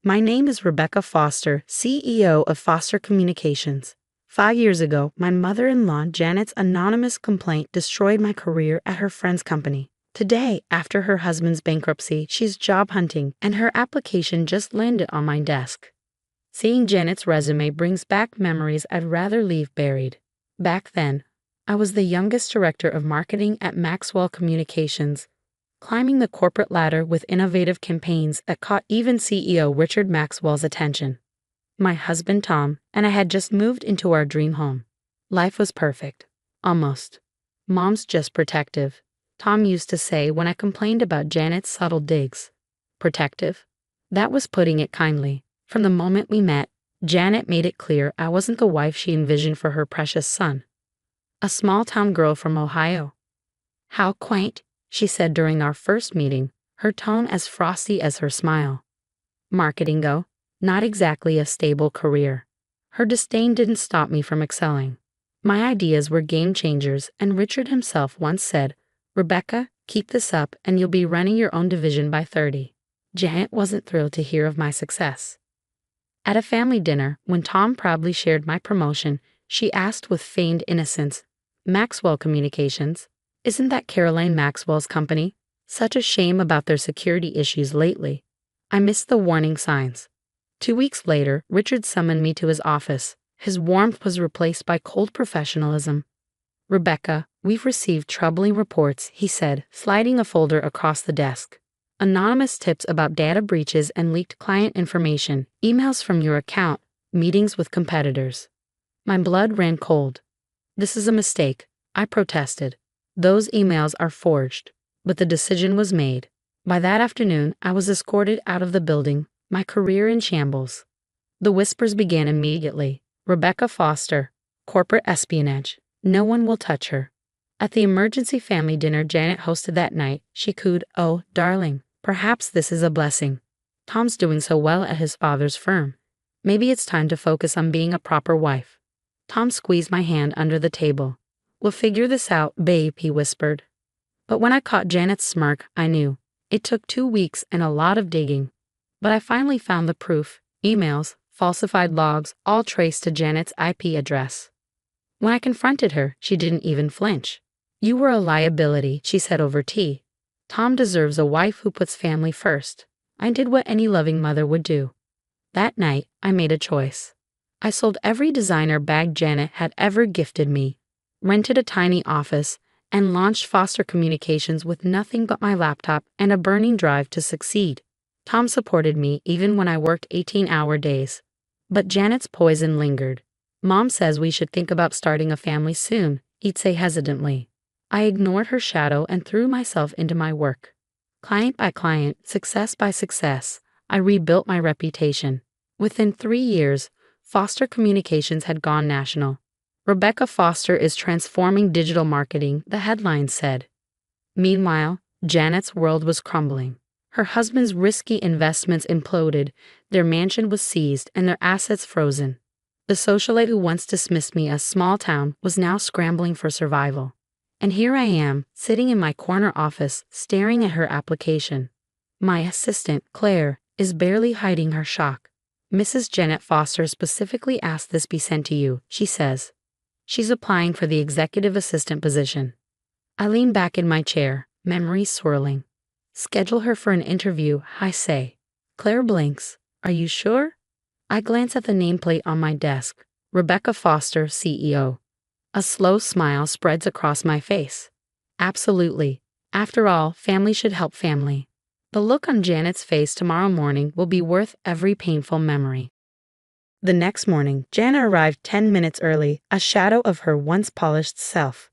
My name is Rebecca Foster, CEO of Foster Communications. 5 years ago, my mother-in-law Janet's anonymous complaint destroyed my career at her friend's company. Today, after her husband's bankruptcy, she's job hunting, and her application just landed on my desk. Seeing Janet's resume brings back memories I'd rather leave buried. Back then, I was the youngest director of marketing at Maxwell Communications, climbing the corporate ladder with innovative campaigns that caught even CEO Richard Maxwell's attention. My husband Tom and I had just moved into our dream home. Life was perfect. Almost. Mom's just protective, Tom used to say when I complained about Janet's subtle digs. Protective? That was putting it kindly. From the moment we met, Janet made it clear I wasn't the wife she envisioned for her precious son. A small-town girl from Ohio. How quaint, she said during our first meeting, her tone as frosty as her smile. Marketing go? Not exactly a stable career. Her disdain didn't stop me from excelling. My ideas were game changers, and Richard himself once said, "Rebecca, keep this up and you'll be running your own division by 30. Janet wasn't thrilled to hear of my success. At a family dinner, when Tom proudly shared my promotion, she asked with feigned innocence, "Maxwell Communications? Isn't that Caroline Maxwell's company? Such a shame about their security issues lately." I missed the warning signs. 2 weeks later, Richard summoned me to his office. His warmth was replaced by cold professionalism. "Rebecca, we've received troubling reports," he said, sliding a folder across the desk. "Anonymous tips about data breaches and leaked client information, emails from your account, meetings with competitors." My blood ran cold. "This is a mistake," I protested. "Those emails are forged." But the decision was made. By that afternoon, I was escorted out of the building, my career in shambles. The whispers began immediately. "Rebecca Foster, corporate espionage. No one will touch her." At the emergency family dinner Janet hosted that night, she cooed, "Oh, darling, perhaps this is a blessing. Tom's doing so well at his father's firm. Maybe it's time to focus on being a proper wife." Tom squeezed my hand under the table. "We'll figure this out, babe," he whispered. But when I caught Janet's smirk, I knew. It took 2 weeks and a lot of digging. But I finally found the proof: emails, falsified logs, all traced to Janet's IP address. When I confronted her, she didn't even flinch. "You were a liability," she said over tea. "Tom deserves a wife who puts family first." I did what any loving mother would do. That night, I made a choice. I sold every designer bag Janet had ever gifted me, rented a tiny office, and launched Foster Communications with nothing but my laptop and a burning drive to succeed. Tom supported me even when I worked 18-hour days. But Janet's poison lingered. "Mom says we should think about starting a family soon," he'd say hesitantly. I ignored her shadow and threw myself into my work. Client by client, success by success, I rebuilt my reputation. Within 3 years, Foster Communications had gone national. "Rebecca Foster is transforming digital marketing," the headline said. Meanwhile, Janet's world was crumbling. Her husband's risky investments imploded, their mansion was seized, and their assets frozen. The socialite who once dismissed me as small town was now scrambling for survival. And here I am, sitting in my corner office, staring at her application. My assistant, Claire, is barely hiding her shock. "Mrs. Janet Foster specifically asked this be sent to you," she says. She's applying for the executive assistant position. I lean back in my chair, memories swirling. "Schedule her for an interview," I say. Claire blinks. "Are you sure?" I glance at the nameplate on my desk. Rebecca Foster, CEO. A slow smile spreads across my face. "Absolutely. After all, family should help family." The look on Janet's face tomorrow morning will be worth every painful memory. The next morning, Janet arrived 10 minutes early, a shadow of her once polished self.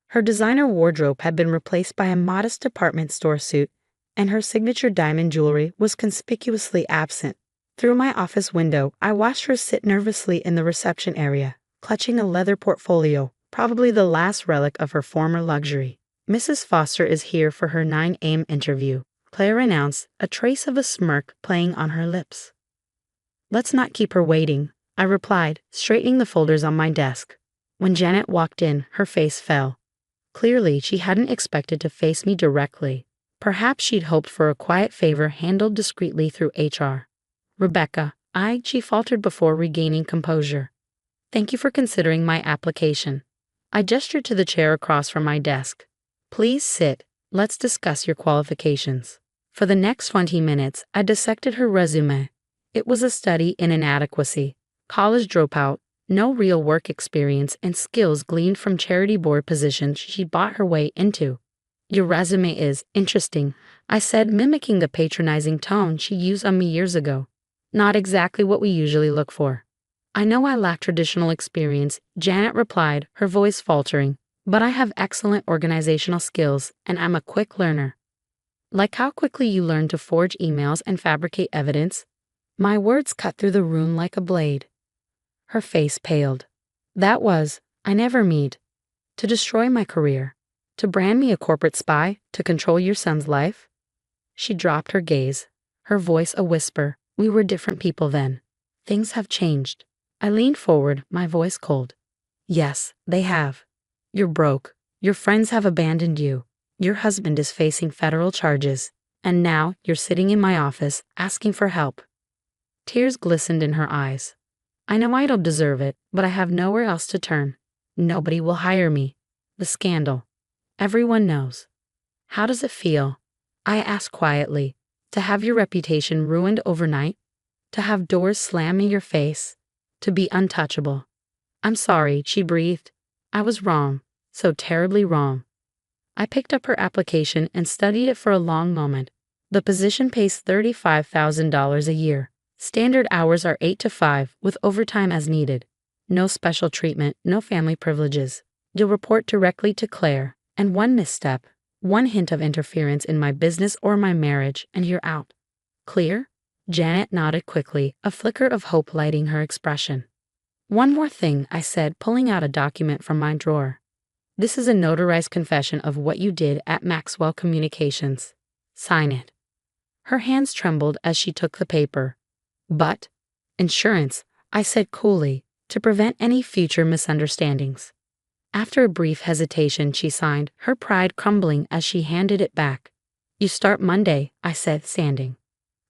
Her designer wardrobe had been replaced by a modest department store suit, and her signature diamond jewelry was conspicuously absent. Through my office window, I watched her sit nervously in the reception area, clutching a leather portfolio, probably the last relic of her former luxury. "Mrs. Foster is here for her 9 a.m. interview," Claire announced, a trace of a smirk playing on her lips. "Let's not keep her waiting," I replied, straightening the folders on my desk. When Janet walked in, her face fell. Clearly, she hadn't expected to face me directly. Perhaps she'd hoped for a quiet favor handled discreetly through HR. Rebecca, she faltered before regaining composure. Thank you for considering my application. I gestured to the chair across from my desk. Please sit. Let's discuss your qualifications. For the next 20 minutes, I dissected her resume. It was a study in inadequacy. College dropout, no real work experience, and skills gleaned from charity board positions she bought her way into. Your resume is interesting, I said, mimicking the patronizing tone she used on me years ago. Not exactly what we usually look for. I know I lack traditional experience, Janet replied, her voice faltering, but I have excellent organizational skills and I'm a quick learner. Like how quickly you learn to forge emails and fabricate evidence? My words cut through the room like a blade. Her face paled. That was, I never meant. To destroy my career. To brand me a corporate spy, to control your son's life? She dropped her gaze, her voice a whisper. We were different people then. Things have changed. I leaned forward, my voice cold. Yes, they have. You're broke. Your friends have abandoned you. Your husband is facing federal charges. And now you're sitting in my office, asking for help. Tears glistened in her eyes. I know I don't deserve it, but I have nowhere else to turn. Nobody will hire me. The scandal. Everyone knows. How does it feel? I asked quietly. To have your reputation ruined overnight? To have doors slam in your face? To be untouchable? I'm sorry, she breathed. I was wrong. So terribly wrong. I picked up her application and studied it for a long moment. The position pays $35,000 a year. Standard hours are 8 to 5, with overtime as needed. No special treatment, no family privileges. You'll report directly to Claire, and one misstep, one hint of interference in my business or my marriage, and you're out. Clear? Janet nodded quickly, a flicker of hope lighting her expression. One more thing, I said, pulling out a document from my drawer. This is a notarized confession of what you did at Maxwell Communications. Sign it. Her hands trembled as she took the paper. But, insurance, I said coolly, to prevent any future misunderstandings. After a brief hesitation, she signed, her pride crumbling as she handed it back. You start Monday, I said, standing.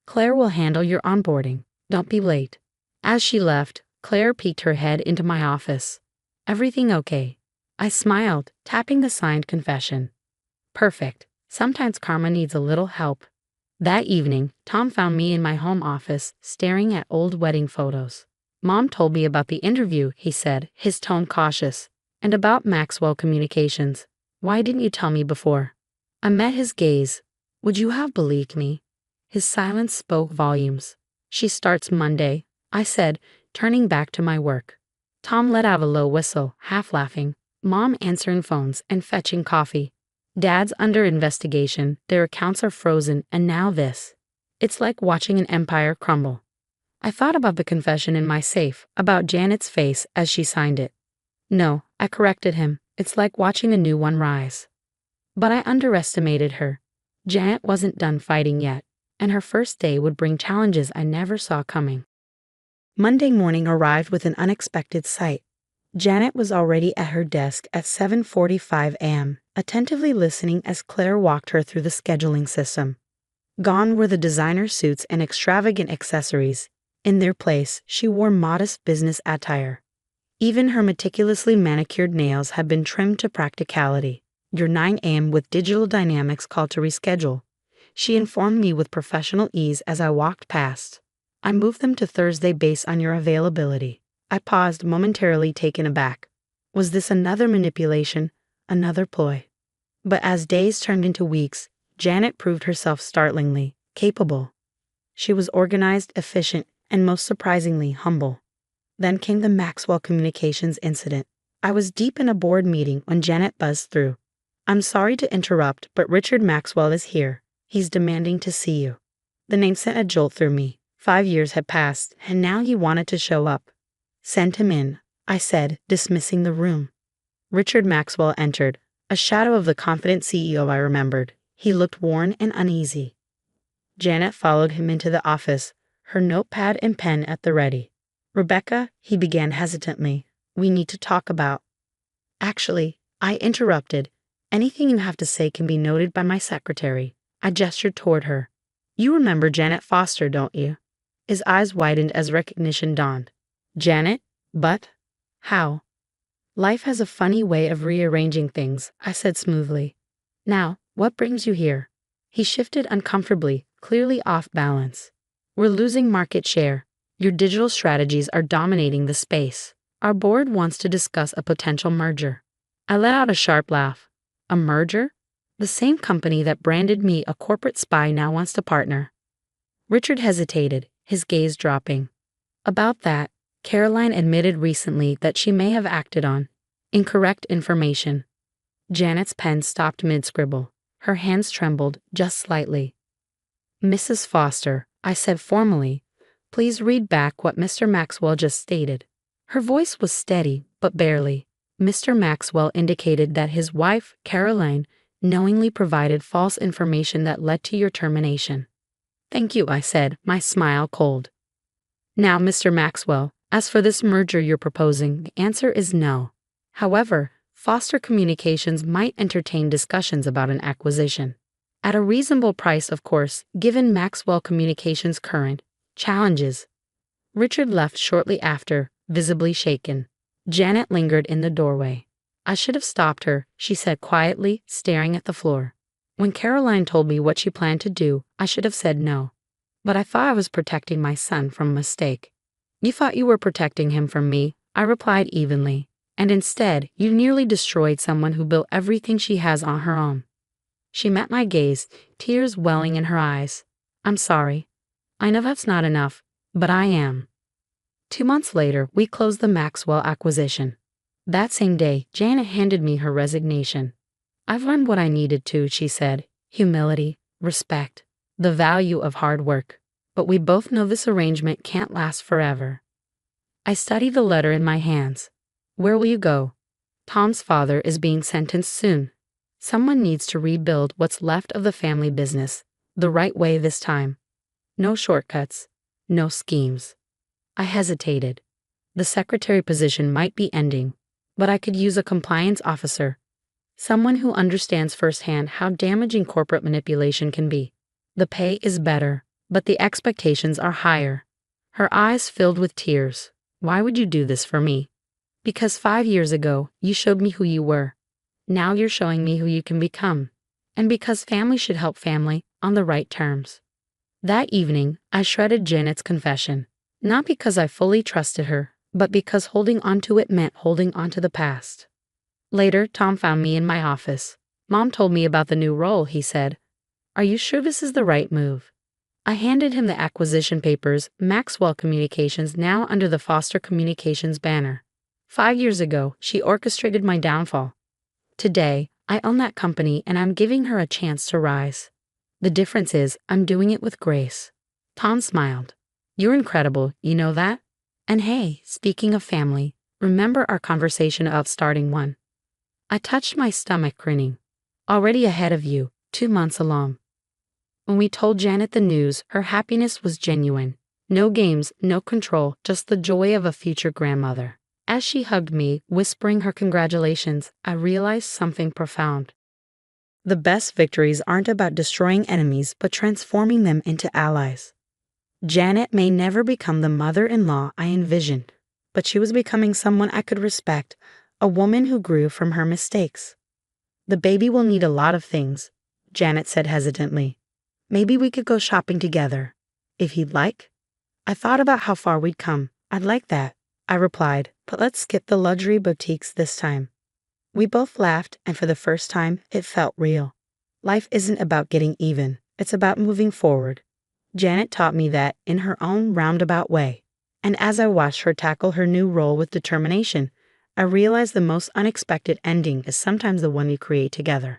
Claire will handle your onboarding. Don't be late. As she left, Claire peeked her head into my office. Everything okay? I smiled, tapping the signed confession. Perfect. Sometimes karma needs a little help. That evening, Tom found me in my home office, staring at old wedding photos. Mom told me about the interview, he said, his tone cautious. And about Maxwell Communications. Why didn't you tell me before? I met his gaze. Would you have believed me? His silence spoke volumes. She starts Monday, I said, turning back to my work. Tom let out a low whistle, half laughing. Mom answering phones and fetching coffee. Dad's under investigation, their accounts are frozen, and now this. It's like watching an empire crumble. I thought about the confession in my safe, about Janet's face as she signed it. No, I corrected him. It's like watching a new one rise. But I underestimated her. Janet wasn't done fighting yet, and her first day would bring challenges I never saw coming. Monday morning arrived with an unexpected sight. Janet was already at her desk at 7:45 a.m., attentively listening as Claire walked her through the scheduling system. Gone were the designer suits and extravagant accessories. In their place, she wore modest business attire. Even her meticulously manicured nails had been trimmed to practicality. Your 9 a.m. with Digital Dynamics called to reschedule. She informed me with professional ease as I walked past. I moved them to Thursday based on your availability. I paused, momentarily taken aback. Was this another manipulation, another ploy? But as days turned into weeks, Janet proved herself startlingly capable. She was organized, efficient, and most surprisingly humble. Then came the Maxwell Communications incident. I was deep in a board meeting when Janet buzzed through. I'm sorry to interrupt, but Richard Maxwell is here. He's demanding to see you. The name sent a jolt through me. 5 years had passed, and now he wanted to show up. Send him in, I said, dismissing the room. Richard Maxwell entered, a shadow of the confident CEO I remembered. He looked worn and uneasy. Janet followed him into the office, her notepad and pen at the ready. Rebecca, he began hesitantly, we need to talk about. Actually, I interrupted. Anything you have to say can be noted by my secretary. I gestured toward her. You remember Janet Foster, don't you? His eyes widened as recognition dawned. Janet? But? How? Life has a funny way of rearranging things, I said smoothly. Now, what brings you here? He shifted uncomfortably, clearly off balance. We're losing market share. Your digital strategies are dominating the space. Our board wants to discuss a potential merger. I let out a sharp laugh. A merger? The same company that branded me a corporate spy now wants to partner. Richard hesitated, his gaze dropping. About that, Caroline admitted recently that she may have acted on incorrect information. Janet's pen stopped mid-scribble. Her hands trembled just slightly. Mrs. Foster, I said formally, please read back what Mr. Maxwell just stated. Her voice was steady, but barely. Mr. Maxwell indicated that his wife, Caroline, knowingly provided false information that led to your termination. Thank you, I said, my smile cold. Now, Mr. Maxwell, as for this merger you're proposing, the answer is no. However, Foster Communications might entertain discussions about an acquisition. At a reasonable price, of course, given Maxwell Communications' current challenges. Richard left shortly after, visibly shaken. Janet lingered in the doorway. I should have stopped her, she said quietly, staring at the floor. When Caroline told me what she planned to do, I should have said no. But I thought I was protecting my son from a mistake. You thought you were protecting him from me, I replied evenly. And instead, you nearly destroyed someone who built everything she has on her own. She met my gaze, tears welling in her eyes. I'm sorry. I know that's not enough, but I am. 2 months later, we closed the Maxwell acquisition. That same day, Janet handed me her resignation. I've learned what I needed to, she said. Humility, respect, the value of hard work. But we both know this arrangement can't last forever. I studied the letter in my hands. Where will you go? Tom's father is being sentenced soon. Someone needs to rebuild what's left of the family business, the right way this time. No shortcuts, no schemes. I hesitated. The secretary position might be ending, but I could use a compliance officer. Someone who understands firsthand how damaging corporate manipulation can be. The pay is better, but the expectations are higher. Her eyes filled with tears. Why would you do this for me? Because 5 years ago, you showed me who you were. Now you're showing me who you can become. And because family should help family on the right terms. That evening, I shredded Janet's confession. Not because I fully trusted her, but because holding onto it meant holding onto the past. Later, Tom found me in my office. Mom told me about the new role, he said. Are you sure this is the right move? I handed him the acquisition papers, Maxwell Communications, now under the Foster Communications banner. 5 years ago, she orchestrated my downfall. Today, I own that company and I'm giving her a chance to rise. The difference is, I'm doing it with grace. Tom smiled. You're incredible, you know that? And hey, speaking of family, remember our conversation about starting one? I touched my stomach, grinning. Already ahead of you, 2 months along. When we told Janet the news, her happiness was genuine. No games, no control, just the joy of a future grandmother. As she hugged me, whispering her congratulations, I realized something profound. The best victories aren't about destroying enemies, but transforming them into allies. Janet may never become the mother-in-law I envisioned, but she was becoming someone I could respect, a woman who grew from her mistakes. The baby will need a lot of things, Janet said hesitantly. Maybe we could go shopping together, if he'd like. I thought about how far we'd come. I'd like that, I replied, but let's skip the luxury boutiques this time. We both laughed, and for the first time, it felt real. Life isn't about getting even, it's about moving forward. Janet taught me that in her own roundabout way. And as I watched her tackle her new role with determination, I realized the most unexpected ending is sometimes the one you create together.